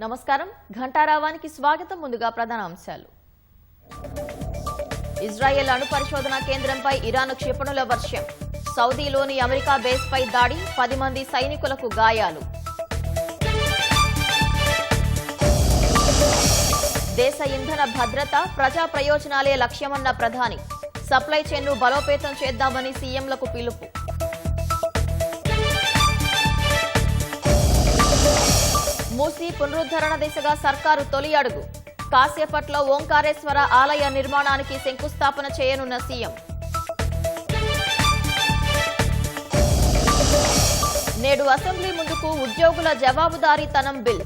నమస్కారం ఘంటారావానికి స్వాగతం. ముందుగా ప్రధాన అంశాలు. ఇజ్రాయెల్ అణు పరిశోధన కేంద్రంపై ఇరాన్ క్షిపణుల వర్షం. సౌదీలోని అమెరికా బేస్పై దాడి, 10 మంది సైనికులకు గాయాలు. దేశ ఇంధన భద్రత, ప్రజా ప్రయోజనాలే లక్ష్యమన్న ప్రధాని. సప్లై చైన్ను బలోపేతం చేద్దామని సీఎంలకు పిలుపు. మూసీ పునరుద్ధరణ దిశగా సర్కారు తొలి అడుగు. కాసేపట్లో ఓంకారేశ్వర ఆలయ నిర్మాణానికి శంకుస్థాపన చేయనున్న సీఎం. నేడు అసెంబ్లీ ముందుకు ఉద్యోగుల జవాబుదారీతనం బిల్.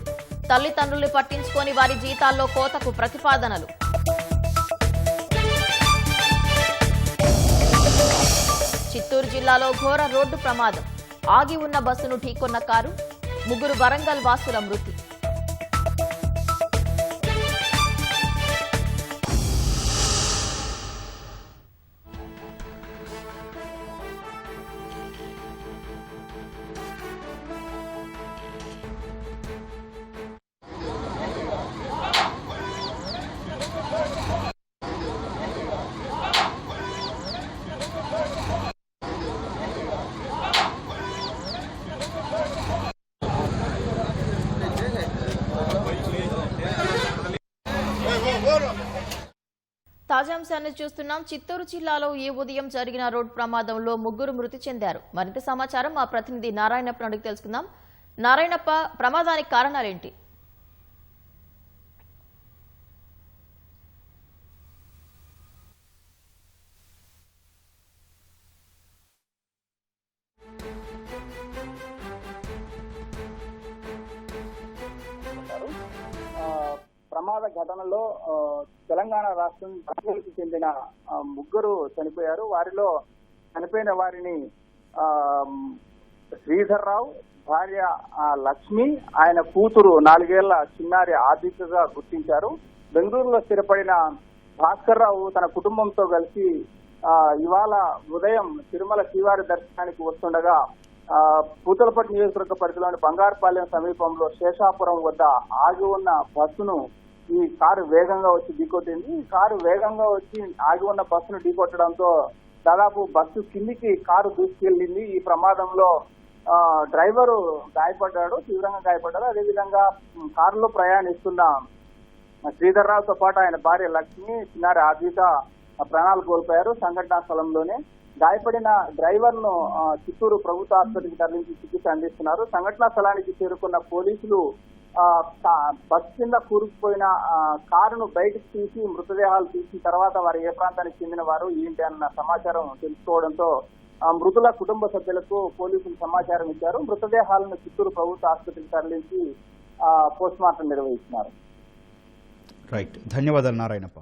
తల్లిదండ్రులు పట్టించుకొని వారి జీతాల్లో కోతకు ప్రతిపాదనలు. చిత్తూరు జిల్లాలో ఘోర రోడ్డు ప్రమాదం. ఆగి ఉన్న బస్సును ఢీకొన్న కారు. 3 వరంగల్ వాసుల మృతి. తాజాంశాన్ని చూస్తున్నాం. చిత్తూరు జిల్లాలో ఈ ఉదయం జరిగిన రోడ్డు ప్రమాదంలో 3 మృతి చెందారు. మరింత సమాచారం మా ప్రతినిధి నారాయణప్ప అడిగి తెలుసుకుందాం. నారాయణప్ప, ప్రమాదానికి కారణాలేంటి? ప్రమాద ఘటనలో తెలంగాణ రాష్ట్రం రాష్ట్రానికి చెందిన 3 చనిపోయారు. వారిలో చనిపోయిన వారిని శ్రీధర్రావు, భార్య లక్ష్మి, ఆయన కూతురు 4 ఏళ్ల చిన్నారి ఆదిత్యగా గుర్తించారు. బెంగళూరులో స్థిరపడిన భాస్కర్ రావు తన కుటుంబంతో కలిసి ఇవాళ ఉదయం తిరుమల శ్రీవారి దర్శనానికి వస్తుండగా పూతలపట్టు నియోజకవర్గ పరిధిలోని బంగారుపాలెం సమీపంలో శేషాపురం వద్ద ఆగి ఉన్న బస్సును ఈ కారు వేగంగా వచ్చి ఢీకొట్టింది. ఈ కారు వేగంగా వచ్చి ఆగి ఉన్న బస్సును ఢీకొట్టడంతో దాదాపు బస్సు కిందికి కారు దూసుకెళ్లింది. ఈ ప్రమాదంలో డ్రైవరు గాయపడ్డాడు, తీవ్రంగా గాయపడ్డాడు. అదేవిధంగా కారులో ప్రయాణిస్తున్న శ్రీధర్రావుతో పాటు ఆయన భార్య లక్ష్మి, చిన్నారి ఆదిత ప్రాణాలు కోల్పోయారు సంఘటనా స్థలంలోనే. గాయపడిన డ్రైవర్ ను చిత్తూరు ప్రభుత్వ ఆసుపత్రికి తరలించి చికిత్స అందిస్తున్నారు. సంఘటనా స్థలానికి చేరుకున్న పోలీసులు బస్ కింద కూరుకుపోయిన కారును బయటకు తీసి మృతదేహాలు తీసిన తర్వాత వారు ఏ ప్రాంతానికి చెందిన వారు ఏంటి అన్న సమాచారం తెలుసుకోవడంతో మృతుల కుటుంబ సభ్యులకు పోలీసులు సమాచారం ఇచ్చారు. మృతదేహాలను చిత్తూరు ప్రభుత్వ ఆసుపత్రికి తరలించి పోస్ట్ మార్టం నిర్వహిస్తున్నారు. రైట్, ధన్యవాదాలు నారాయణప్ప.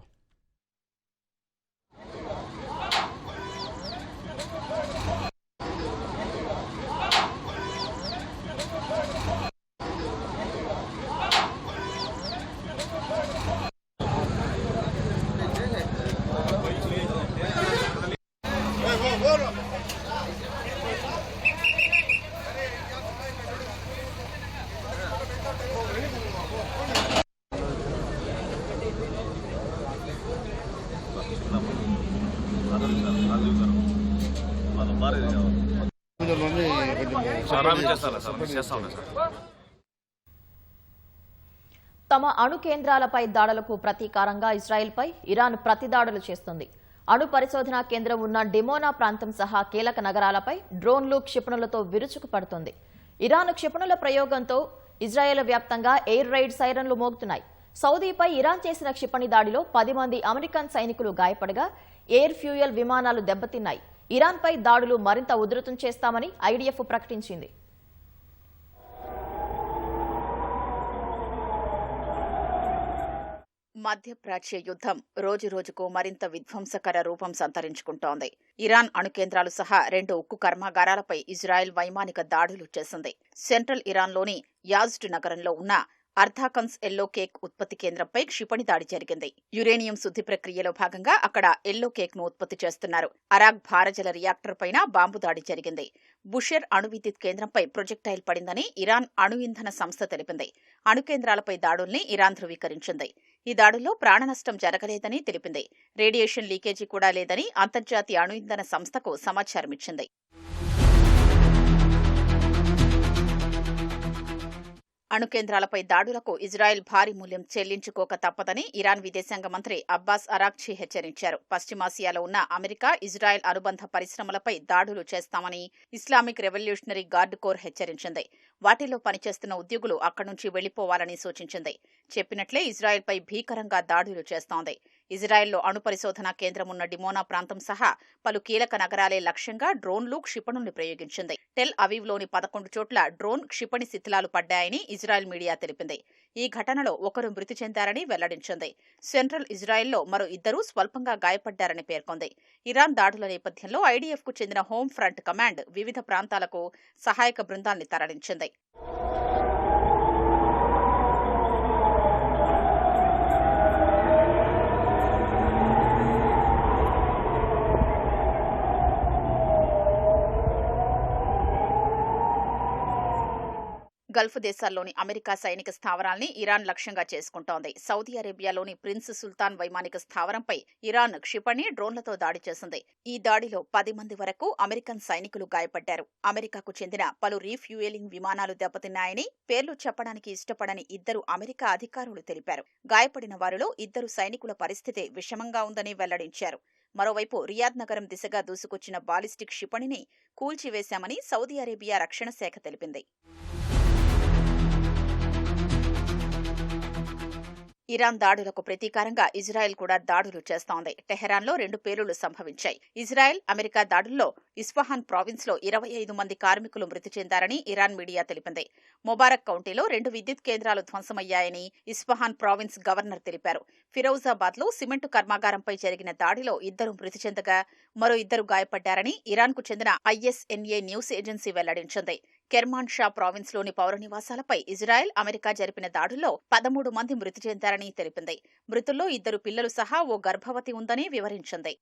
తమ అణు కేంద్రాలపై దాడులకు ప్రతీకారంగా ఇజ్రాయెల్పై ఇరాన్ ప్రతిదాడులు చేస్తుంది. అణు పరిశోధనా కేంద్రం ఉన్న డిమోనా ప్రాంతం సహా కీలక నగరాలపై డ్రోన్లు, క్షిపణులతో విరుచుకుపడుతోంది. ఇరాన్ క్షిపణుల ప్రయోగంతో ఇజ్రాయెల్ వ్యాప్తంగా ఎయిర్ రైడ్ సైరన్లు మోగుతున్నాయి. సౌదీపై ఇరాన్ చేసిన క్షిపణి దాడిలో 10 మంది అమెరికన్ సైనికులు గాయపడగా ఎయిర్ ఫ్యూయల్ విమానాలు దెబ్బతిన్నాయి. ఇరాన్పై దాడులు మరింత ఉధృతం చేస్తామని ఐడిఎఫ్ ప్రకటించింది. మధ్యప్రాచ్య యుద్ధం రోజురోజుకు మరింత విధ్వంసకర రూపం సంతరించుకుంటోంది. ఇరాన్ అణు కేంద్రాలు సహా 2 ఉక్కు కర్మాగారాలపై ఇజ్రాయెల్ వైమానిక దాడులు చేసింది. సెంట్రల్ ఇరాన్లోని యాజ్డ్ నగరంలో ఉన్న అర్ధాకన్స్ ఎల్లో కేక్ ఉత్పత్తి కేంద్రంపై క్షిపణి దాడి జరిగింది. యురేనియం శుద్ధి ప్రక్రియలో భాగంగా అక్కడ ఎల్లో కేక్ ను ఉత్పత్తి చేస్తున్నారు. అరాక్ భారజల రియాక్టర్ పైన బాంబు దాడి జరిగింది. బుషెర్ అణు విద్యుత్ కేంద్రంపై ప్రొజెక్టైల్ పడిందని ఇరాన్ అణు ఇంధన సంస్థ తెలిపింది. అణు కేంద్రాలపై దాడుల్ని ఇరాన్ ధృవీకరించింది. ఈ దాడుల్లో ప్రాణనష్టం జరగలేదని తెలిపింది. రేడియేషన్ లీకేజీ కూడా లేదని అంతర్జాతీయ అణు ఇంధన సంస్థకు సమాచారమిచ్చింది. అణు కేంద్రాలపై దాడులకు ఇజ్రాయెల్ భారీ మూల్యం చెల్లించుకోక తప్పదని ఇరాన్ విదేశాంగ మంత్రి అబ్బాస్ అరాక్చీ హెచ్చరించారు. పశ్చిమాసియాలో ఉన్న అమెరికా, ఇజ్రాయెల్ అనుబంధ పరిశ్రమలపై దాడులు చేస్తామని ఇస్లామిక్ రెవల్యూషనరీ గార్డ్ కోర్ హెచ్చరించింది. వాటిలో పనిచేస్తున్న ఉద్యోగులు అక్కడి నుంచి వెళ్లిపోవాలని సూచించింది. చెప్పినట్లే ఇజ్రాయెల్పై భీకరంగా దాడులు చేస్తోంది. ఇజ్రాయెల్లో అణు పరిశోధనా కేంద్రం ఉన్న డిమోనా ప్రాంతం సహా పలు కీలక నగరాలే లక్ష్యంగా డ్రోన్లు, క్షిపణుల్ని ప్రయోగించింది. టెల్ అవీవ్లోని 11 చోట్ల డ్రోన్, క్షిపణి శిథిలాలు పడ్డాయని ఇజ్రాయెల్ మీడియా తెలిపింది. ఈ ఘటనలో ఒకరు మృతి చెందారని వెల్లడించింది. సెంట్రల్ ఇజ్రాయెల్లో మరో 2 స్వల్పంగా గాయపడ్డారని పేర్కొంది. ఇరాన్ దాడుల నేపథ్యంలో ఐడీఎఫ్కు చెందిన హోం ఫ్రంట్ కమాండ్ వివిధ ప్రాంతాలకు సహాయక బృందాల్ని తరలించింది. గల్ఫ్ దేశాల్లోని అమెరికా సైనిక స్థావరాల్ని ఇరాన్ లక్ష్యంగా చేసుకుంటోంది. సౌదీ అరేబియాలోని ప్రిన్స్ సుల్తాన్ వైమానిక స్థావరంపై ఇరాన్ క్షిపణి, డ్రోన్లతో దాడి చేసింది. ఈ దాడిలో 10 మంది వరకు అమెరికన్ సైనికులు గాయపడ్డారు. అమెరికాకు చెందిన పలు రీఫ్యూయలింగ్ విమానాలు దెబ్బతిన్నాయని పేర్లు చెప్పడానికి ఇష్టపడని 2 అమెరికా అధికారులు తెలిపారు. గాయపడిన వారిలో 2 సైనికుల పరిస్థితి విషమంగా ఉందని వెల్లడించారు. మరోవైపు రియాద్ నగరం దిశగా దూసుకొచ్చిన బాలిస్టిక్ క్షిపణిని కూల్చివేశామని సౌదీ అరేబియా రక్షణ శాఖ తెలిపింది. ఇరాన్ దాడులకు ప్రతీకారంగా ఇజ్రాయెల్ కూడా దాడులు చేస్తోంది. టెహరాన్లో 2 పేలుళ్లు సంభవించాయి. ఇజ్రాయెల్, అమెరికా దాడుల్లో ఇస్ఫహాన్ ప్రావిన్స్లో 25 మంది కార్మికులు మృతి చెందారని ఇరాన్ మీడియా తెలిపింది. ముబారక్ కౌంటీలో 2 విద్యుత్ కేంద్రాలు ధ్వంసమయ్యాయని ఇస్ఫహాన్ ప్రావిన్స్ గవర్నర్ తెలిపారు. ఫిరోజాబాద్లో సిమెంటు కర్మాగారంపై జరిగిన దాడిలో 2 మృతి చెందగా మరో 2 గాయపడ్డారని ఇరాన్కు చెందిన ISNA న్యూస్ ఏజెన్సీ వెల్లడించింది. కెర్మాన్ షా ప్రావిన్స్లోని పౌర నివాసాలపై ఇజ్రాయెల్, అమెరికా జరిపిన దాడుల్లో 13 మంది మృతి చెందారని తెలిపింది. మృతుల్లో 2 పిల్లలు సహా ఓ గర్భవతి ఉందని వివరించింది.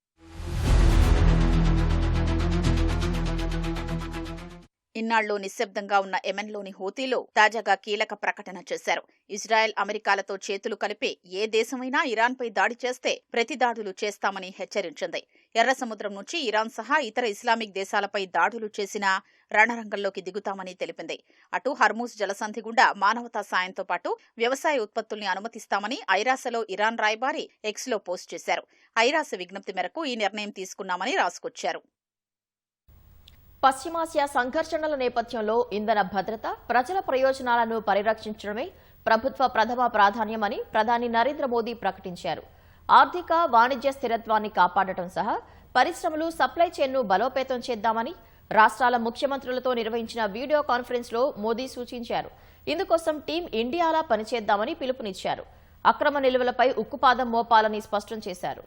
ఇన్నాళ్లు నిశ్శబ్దంగా ఉన్న యెమెన్లోని హూతీలు తాజాగా కీలక ప్రకటన చేశారు. ఇజ్రాయెల్, అమెరికాలతో చేతులు కలిపి ఏ దేశమైనా ఇరాన్పై దాడి చేస్తే ప్రతి దాడులు చేస్తామని హెచ్చరించింది. ఎర్ర సముద్రం నుంచి ఇరాన్ సహా ఇతర ఇస్లామిక్ దేశాలపై దాడులు చేసినా రణరంగంలోకి దిగుతామని తెలిపింది. అటు హర్మూజ్ జలసంధి గుండా మానవతా సాయంతో పాటు వ్యవసాయ ఉత్పత్తుల్ని అనుమతిస్తామని ఐరాసలో ఇరాన్ రాయబారి ఎక్స్లో పోస్ట్ చేశారు. ఐరాస విజ్ఞప్తి మేరకు ఈ నిర్ణయం తీసుకున్నామని రాసుకొచ్చారు. పశ్చిమాసియా సంఘర్షణల నేపథ్యంలో ఇంధన భద్రత, ప్రజల ప్రయోజనాలను పరిరక్షించడమే ప్రభుత్వ ప్రథమ ప్రాధాన్యమని ప్రధాని నరేంద్ర మోదీ ప్రకటించారు. ఆర్థిక, వాణిజ్య స్థిరత్వాన్ని కాపాడటం సహా పరిశ్రమలు, సప్లై చైన్ను బలోపేతం చేద్దామని రాష్ట్రాల ముఖ్యమంత్రులతో నిర్వహించిన వీడియో కాన్ఫరెన్స్ లో మోదీ సూచించారు. ఇందుకోసం టీం ఇండియాలా పనిచేద్దామని పిలుపునిచ్చారు. అక్రమ నిల్వలపై ఉక్కుపాదం మోపాలని స్పష్టం చేశారు.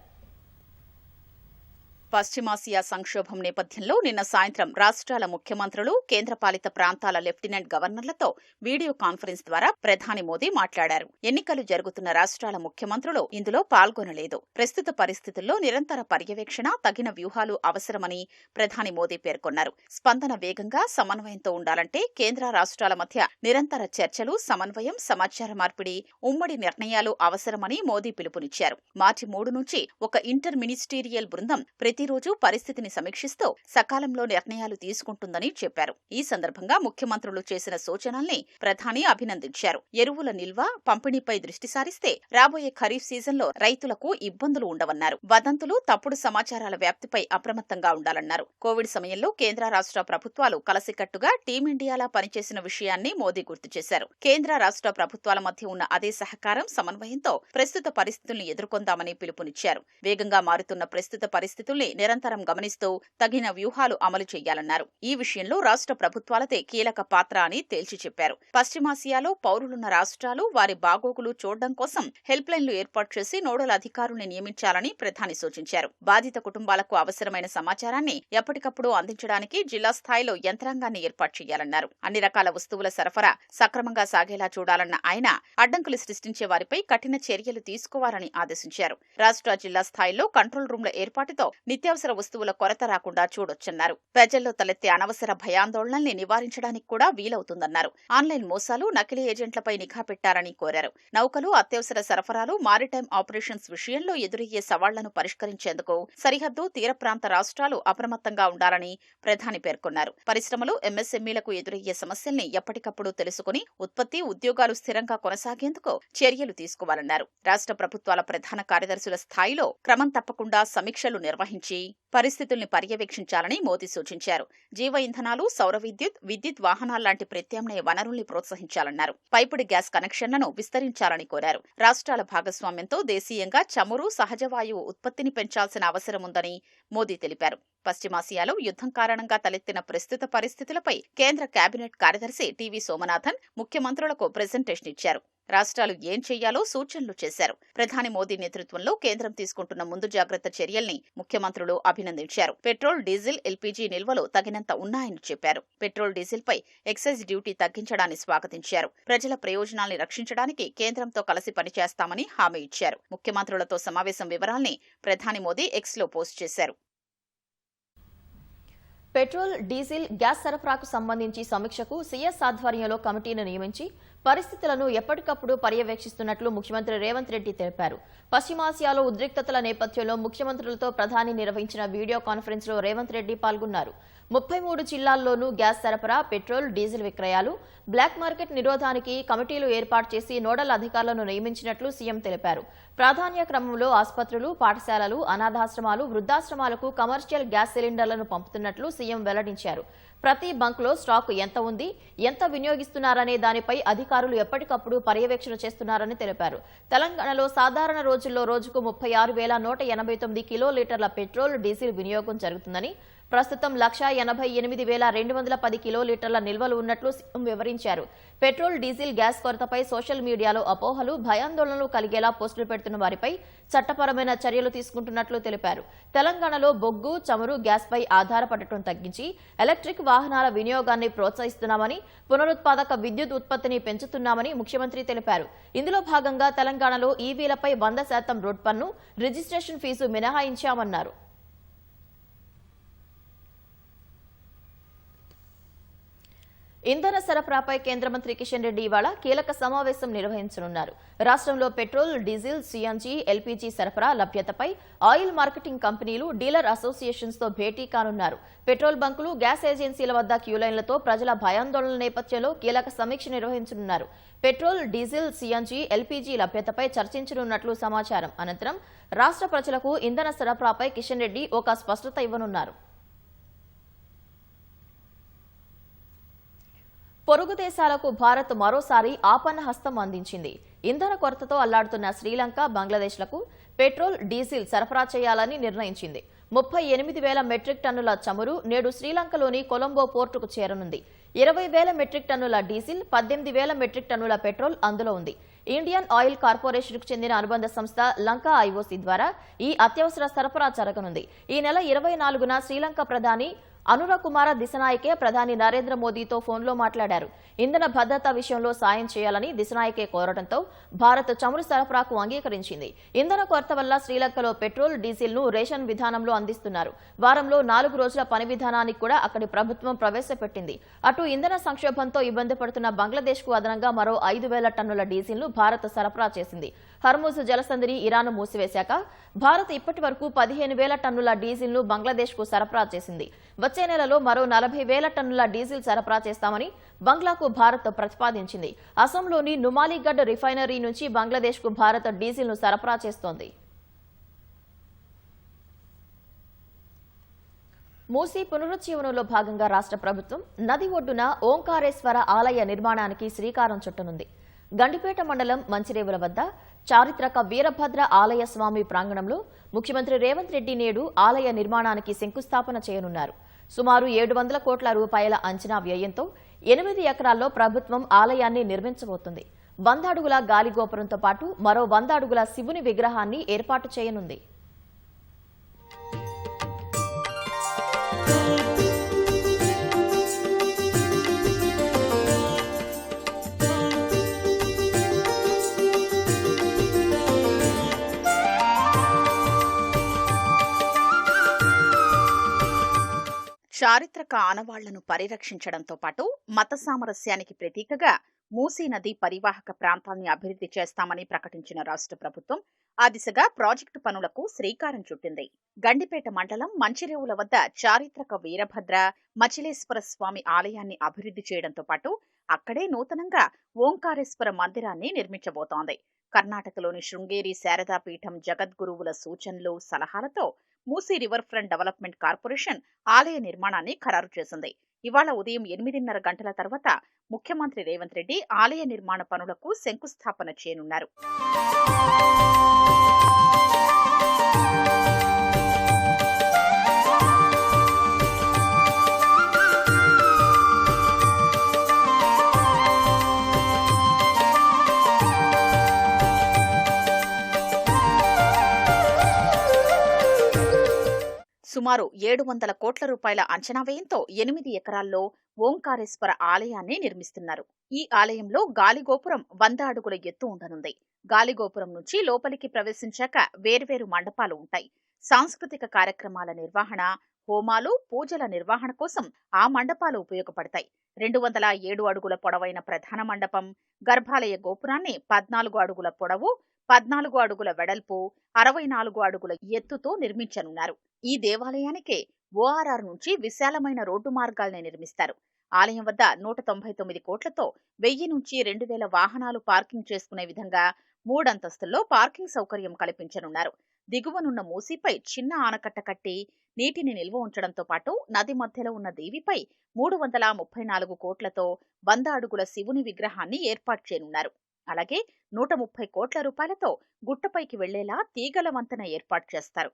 పశ్చిమాసియా సంక్షోభం నేపథ్యంలో నిన్న సాయంత్రం రాష్ట్రాల ముఖ్యమంత్రులు, కేంద్రపాలిత ప్రాంతాల లెఫ్టినెంట్ గవర్నర్లతో వీడియో కాన్ఫరెన్స్ ద్వారా ప్రధాని మోదీ మాట్లాడారు. ఎన్నికలు జరుగుతున్న రాష్ట్రాల ముఖ్యమంత్రులు ఇందులో పాల్గొనలేదు. ప్రస్తుత పరిస్థితుల్లో నిరంతర పర్యవేక్షణ, తగిన వ్యూహాలు అవసరమని ప్రధాని మోదీ పేర్కొన్నారు. స్పందన వేగంగా, సమన్వయంతో ఉండాలంటే కేంద్ర రాష్ట్రాల మధ్య నిరంతర చర్చలు, సమన్వయం, సమాచార మార్పిడి, ఉమ్మడి నిర్ణయాలు అవసరమని మోదీ పిలుపునిచ్చారు. మార్చి 3 నుంచి ఒక ఇంటర్ మినిస్టీరియల్ బృందం ప్రతిరోజు పరిస్థితిని సమీక్షిస్తూ సకాలంలో నిర్ణయాలు తీసుకుంటుందని చెప్పారు. ఈ సందర్భంగా ముఖ్యమంత్రులు చేసిన సూచనల్ని ప్రధాని అభినందించారు. ఎరువుల నిల్వ, పంపిణీపై దృష్టి సారిస్తే రాబోయే ఖరీఫ్ సీజన్లో రైతులకు ఇబ్బందులు ఉండవన్నారు. వదంతులు, తప్పుడు సమాచారాల వ్యాప్తిపై అప్రమత్తంగా ఉండాలన్నారు. కోవిడ్ సమయంలో కేంద్ర రాష్ట్ర ప్రభుత్వాలు కలసికట్టుగా టీమిండియాలా పనిచేసిన విషయాన్ని మోదీ గుర్తు చేశారు. కేంద్ర రాష్ట్ర ప్రభుత్వాల మధ్య ఉన్న అదే సహకారం, సమన్వయంతో ప్రస్తుత పరిస్థితుల్ని ఎదుర్కొందామని పిలుపునిచ్చారు. వేగంగా మారుతున్న ప్రస్తుత పరిస్థితుల్ని నిరంతరం గమనిస్తూ తగిన వ్యూహాలు అమలు చేయాలన్నారు. ఈ విషయంలో రాష్ట్ర ప్రభుత్వాలదే కీలక పాత్ర అని తేల్చి చెప్పారు. పశ్చిమాసియాలో పౌరులున్న రాష్ట్రాలు వారి బాగోగులు చూడడం కోసం హెల్ప్ లైన్లు ఏర్పాటు చేసి నోడల్ అధికారుల్ని నియమించాలని ప్రధాని సూచించారు. బాధిత కుటుంబాలకు అవసరమైన సమాచారాన్ని ఎప్పటికప్పుడు అందించడానికి జిల్లా స్థాయిలో యంత్రాంగాన్ని ఏర్పాటు చేయాలన్నారు. అన్ని రకాల వస్తువుల సరఫరా సక్రమంగా సాగేలా చూడాలన్న ఆయన అడ్డంకులు సృష్టించే వారిపై కఠిన చర్యలు తీసుకోవాలని ఆదేశించారు. రాష్ట్ర జిల్లా స్థాయిలో కంట్రోల్ రూమ్ల ఏర్పాటుతో నిత్యావసర వస్తువుల కొరత రాకుండా చూడొచ్చన్నారు. ప్రజల్లో తలెత్తే అనవసర భయాందోళనల్ని నివారించడానికి కూడా వీలవుతుందన్నారు. ఆన్లైన్ మోసాలు, నకిలీ ఏజెంట్లపై నిఘా పెట్టారని కోరారు. నౌకలు, అత్యవసర సరఫరాలు, మారిటైమ్ ఆపరేషన్స్ విషయంలో ఎదురయ్యే సవాళ్లను పరిష్కరించేందుకు సరిహద్దు, తీర ప్రాంత రాష్ట్రాలు అప్రమత్తంగా ఉండాలని ప్రధాని పేర్కొన్నారు. పరిశ్రమలు, ఎంఎస్ఎంఈలకు ఎదురయ్యే సమస్యల్ని ఎప్పటికప్పుడు తెలుసుకుని ఉత్పత్తి, ఉద్యోగాలు స్థిరంగా కొనసాగేందుకు చర్యలు తీసుకోవాలన్నారు. రాష్ట్ర ప్రభుత్వాల ప్రధాన కార్యదర్శుల స్థాయిలో క్రమం తప్పకుండా సమీక్షలు నిర్వహించి పరిస్థితుల్ని పర్యవేక్షించాలని మోదీ సూచించారు. జీవ ఇంధనాలు, సౌర విద్యుత్, విద్యుత్ వాహనాల్లాంటి ప్రత్యామ్నాయ వనరుల్ని ప్రోత్సహించాలన్నారు. పైపుడి గ్యాస్ కనెక్షన్లను విస్తరించాలని కోరారు. రాష్ట్రాల భాగస్వామ్యంతో దేశీయంగా చమురు, సహజ వాయువు ఉత్పత్తిని పెంచాల్సిన అవసరం ఉందని మోదీ తెలిపారు. పశ్చిమాసియాలో యుద్ధం కారణంగా తలెత్తిన ప్రస్తుత పరిస్థితులపై కేంద్ర కేబినెట్ కార్యదర్శి టీవీ సోమనాథన్ ముఖ్యమంత్రులకు ప్రెజెంటేషన్ ఇచ్చారు. రాష్ట్రాలు ఏం చెయ్యాలో సూచనలు చేశారు. ప్రధాని మోదీ నేతృత్వంలో కేంద్రం తీసుకుంటున్న ముందు జాగ్రత్త చర్యల్ని ముఖ్యమంత్రులు అభినందించారు. పెట్రోల్, డీజిల్, ఎల్పీజీ నిల్వలు తగినంత ఉన్నాయని చెప్పారు. పెట్రోల్, డీజిల్పై ఎక్సైజ్ డ్యూటీ తగ్గించడాన్ని స్వాగతించారు. ప్రజల ప్రయోజనాల్ని రక్షించడానికి కేంద్రంతో కలిసి పనిచేస్తామని హామీ ఇచ్చారు. ముఖ్యమంత్రులతో సమావేశం వివరాల్ని ప్రధాని మోదీ ఎక్స్లో పోస్ట్ చేశారు. పెట్రోల్, డీజిల్, గ్యాస్ సరఫరాకు సంబంధించి సమీక్షకు సీఎస్ ఆధ్వర్యంలో కమిటీని నియమించి పరిస్థితులను ఎప్పటికప్పుడు పర్యవేక్షిస్తున్నట్లు ముఖ్యమంత్రి రేవంత్ రెడ్డి తెలిపారు. పశ్చిమాసియాలో ఉద్రిక్తతల నేపథ్యంలో ముఖ్యమంత్రులతో ప్రధాని నిర్వహించిన వీడియో కాన్ఫరెన్స్ లో రేవంత్ రెడ్డి పాల్గొన్నారు. 33 జిల్లాల్లోనూ గ్యాస్ సరఫరా, పెట్రోల్, డీజిల్ విక్రయాలు, బ్లాక్ మార్కెట్ నిరోధానికి కమిటీలు ఏర్పాటు చేసి నోడల్ అధికారులను నియమించినట్లు సీఎం తెలిపారు. ప్రాధాన్య క్రమంలో ఆసుపత్రులు, పాఠశాలలు, అనాథాశ్రమాలు, వృద్ధాశ్రమాలకు కమర్షియల్ గ్యాస్ సిలిండర్లను పంపుతున్నట్లు సీఎం వెల్లడించారు. ప్రతి బంక్లో స్టాక్ ఎంత ఉంది, ఎంత వినియోగిస్తున్నారనే దానిపై అధికారులు ఎప్పటికప్పుడు పర్యవేక్షణ చేస్తున్నారని తెలిపారు. తెలంగాణలో సాధారణ రోజుల్లో రోజుకు 36,189 కిలోలీటర్ల పెట్రోల్, డీజిల్ వినియోగం జరుగుతుందని, ప్రస్తుతం 1,88,210 కిలోలీటర్ల నిల్వలు ఉన్నట్లు సీఎం వివరించారు. పెట్రోల్, డీజిల్, గ్యాస్ కొరతపై సోషల్ మీడియాలో అపోహలు, భయాందోళనలు కలిగేలా పోస్టులు పెడుతున్న వారిపై చట్టపరమైన చర్యలు తీసుకుంటున్నట్లు తెలిపారు. తెలంగాణలో బొగ్గు, చమురు, గ్యాస్పై ఆధారపడటం తగ్గించి ఎలక్ట్రిక్ వాహనాల వినియోగాన్ని ప్రోత్సహిస్తున్నామని, పునరుత్పాదక విద్యుత్ ఉత్పత్తిని పెంచుతున్నామని ముఖ్యమంత్రి తెలిపారు. ఇందులో భాగంగా తెలంగాణలో ఈవీలపై 100% రోడ్ పన్ను, రిజిస్ట్రేషన్ ఫీజు మినహాయించామన్నారు. ఇంధన సరఫరాపై కేంద్ర మంత్రి కిషన్ రెడ్డి ఇవాళ కీలక సమావేశం నిర్వహించనున్నారు. రాష్ట్రంలో పెట్రోల్, డీజిల్, సీఎన్జీ, ఎల్పీజీ సరఫరా లభ్యతపై ఆయిల్ మార్కెటింగ్ కంపెనీలు, డీలర్ అసోసియేషన్స్ తో భేటీ కానున్నారు. పెట్రోల్ బంకులు, గ్యాస్ ఏజెన్సీల వద్ద క్యూలైన్లతో ప్రజల భయాందోళనల నేపథ్యంలో కీలక సమీక్ష నిర్వహించనున్నారు. పెట్రోల్, డీజిల్, సీఎన్జీ, ఎల్పీజీ లభ్యతపై చర్చించనున్నట్లు సమాచారం. అనంతరం రాష్ట్ర ప్రజలకు ఇంధన సరఫరాపై కిషన్ రెడ్డి ఒక స్పష్టత ఇవ్వనున్నారు. పొరుగు దేశాలకు భారత్ మరోసారి ఆపన్న హస్తం అందించింది. ఇంధన కొరతతో అల్లాడుతున్న శ్రీలంక, బంగ్లాదేశ్లకు పెట్రోల్, డీజిల్ సరఫరా చేయాలని నిర్ణయించింది. 38,000 మెట్రిక్ టన్నుల చమురు నేడు శ్రీలంకలోని కొలంబో పోర్టుకు చేరనుంది. 20,000 మెట్రిక్ టన్నుల డీజిల్, 18,000 మెట్రిక్ టన్నుల పెట్రోల్ అందులో ఉంది. ఇండియన్ ఆయిల్ కార్పొరేషన్కు చెందిన అనుబంధ సంస్థ లంకా ఐఓసీ ద్వారా ఈ అత్యవసర సరఫరా జరగనుంది. ఈ నెల 24న శ్రీలంక ప్రధాని అనురకుమార దిశనాయకే ప్రధాని నరేంద్ర మోదీతో ఫోన్లో మాట్లాడారు. ఇంధన భద్రత విషయంలో సాయం చేయాలని దిశనాయకే కోరడంతో భారత్ చమురు సరఫరాకు అంగీకరించింది. ఇంధన కొరత వల్ల శ్రీలంకలో పెట్రోల్, డీజిల్ ను రేషన్ విధానంలో అందిస్తున్నారు. వారంలో 4 రోజుల పని విధానానికి కూడా అక్కడి ప్రభుత్వం ప్రవేశపెట్టింది. అటు ఇంధన సంక్షోభంతో ఇబ్బంది పడుతున్న బంగ్లాదేశ్ కు అదనంగా మరో 5,000 టన్నుల డీజిల్ ను భారత్ సరఫరా చేసింది. హర్ముజ్ జలసంధిని ఇరాన్ మూసివేశాక భారత్ ఇప్పటి వరకు 15,000 టన్నుల డీజిల్ ను బంగ్లాదేశ్ కు సరఫరా చేసింది. వచ్చే నెలలో మరో 40,000 టన్నుల డీజిల్ సరఫరా చేస్తామని బంగ్లాకు భారత్ ప్రతిపాదించింది. అసోంలోని నుమాలీగఢ్ రిఫైనరీ నుంచి బంగ్లాదేశ్ కు భారత్ డీజిల్ ను సరఫరా చేస్తోంది. మూసీ పునరుజ్జీవనంలో భాగంగా రాష్ట్ర ప్రభుత్వం నది ఒడ్డున ఓంకారేశ్వర ఆలయ నిర్మాణానికి శ్రీకారం చుట్టనుంది. గండిపేట మండలం మంచిరేవుల వద్ద చారిత్రక వీరభద్ర ఆలయ స్వామి ప్రాంగణంలో ముఖ్యమంత్రి రేవంత్ రెడ్డి నేడు ఆలయ నిర్మాణానికి శంకుస్థాపన చేయనున్నారు. సుమారు 700 కోట్ల రూపాయల అంచనా వ్యయంతో 8 ఎకరాల్లో ప్రభుత్వం ఆలయాన్ని నిర్మించబోతుంది. 100 అడుగుల గాలిగోపురంతో పాటు మరో 100 అడుగుల శివుని విగ్రహాన్ని ఏర్పాటు చేయనుంది. చారిత్రక ఆనవాళ్లను పరిరక్షించడంతో పాటు మత సామరస్యానికి ప్రతీకగా మూసీ నది పరివాహక ప్రాంతాన్ని అభివృద్ధి చేస్తామని ప్రకటించిన రాష్ట్ర ప్రభుత్వం ఆ దిశగా ప్రాజెక్టు పనులకు శ్రీకారం చుట్టింది. గండిపేట మండలం మంచిరేవుల వద్ద చారిత్రక వీరభద్ర మచిలేశ్వర స్వామి ఆలయాన్ని అభివృద్ధి చేయడంతో పాటు అక్కడే నూతనంగా ఓంకారేశ్వర మందిరాన్ని నిర్మించబోతోంది. కర్ణాటకలోని శృంగేరి శారదా పీఠం జగద్గురువుల సూచనలు, సలహాలతో Musi river front development corporation ఆలయ నిర్మాణాన్ని ఖరారు చేసింది. ఇవాళ ఉదయం 8:30 గంటల తర్వాత ముఖ్యమంత్రి రేవంత్ రెడ్డి ఆలయ నిర్మాణ పనులకు శంకుస్థాపన చేయనున్నారు. సుమారు 700 కోట్ల రూపాయల అంచనా వ్యయంతో 8 ఎకరాల్లో ఓంకారేశ్వర ఆలయాన్ని నిర్మిస్తున్నారు. ఈ ఆలయంలో గాలిగోపురం 100 అడుగుల ఎత్తు ఉండనుంది. గాలిగోపురం నుంచి లోపలికి ప్రవేశించాక వేర్వేరు మండపాలు ఉంటాయి. సాంస్కృతిక కార్యక్రమాల నిర్వహణ, హోమాలు, పూజల నిర్వహణ కోసం ఆ మండపాలు ఉపయోగపడతాయి. 207 అడుగుల పొడవైన ప్రధాన మండపం, గర్భాలయ గోపురాన్ని 14 అడుగుల పొడవు, 14 అడుగుల వెడల్పు, 64 అడుగుల ఎత్తుతో నిర్మించనున్నారు. ఈ దేవాలయానికే ORR నుంచి విశాలమైన రోడ్డు మార్గాల్ని నిర్మిస్తారు. ఆలయం వద్ద 199 కోట్లతో 1000 నుంచి 2000 వాహనాలు పార్కింగ్ చేసుకునే విధంగా 3 అంతస్తుల్లో పార్కింగ్ సౌకర్యం కల్పించనున్నారు. దిగువనున్న మూసీపై చిన్న ఆనకట్ట కట్టి నీటిని నిల్వ ఉంచడంతో పాటు నది మధ్యలో ఉన్న దీవిపై 334 కోట్లతో 100 అడుగుల శివుని విగ్రహాన్ని ఏర్పాటు చేయనున్నారు. అలాగే 130 కోట్ల రూపాయలతో గుట్టపైకి వెళ్లేలా తీగల వంతెన ఏర్పాటు చేస్తారు.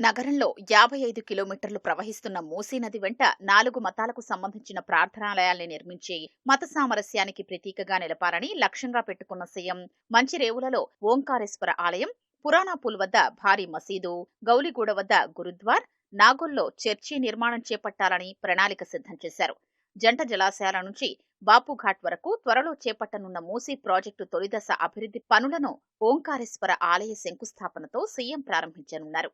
నగరంలో 55 కిలోమీటర్లు ప్రవహిస్తున్న మూసీ నది వెంట 4 మతాలకు సంబంధించిన ప్రార్థనాలయాల్ని నిర్మించి మత సామరస్యానికి ప్రతీకగా నిలపాలని లక్ష్యంగా పెట్టుకున్న సీఎం మంచిరేవులలో ఓంకారేశ్వర ఆలయం, పురాణాపూల్ వద్ద భారీ మసీదు, గౌలిగూడ వద్ద గురుద్వార్, నాగోల్లో చర్చి నిర్మాణం చేపట్టాలని ప్రణాళిక సిద్ధం చేశారు. జంట జలాశయాల నుంచి బాపుఘాట్ వరకు త్వరలో చేపట్టనున్న మూసీ ప్రాజెక్టు తొలిదశ అభివృద్ధి పనులను ఓంకారేశ్వర ఆలయ శంకుస్థాపనతో సీఎం ప్రారంభించనున్నారు.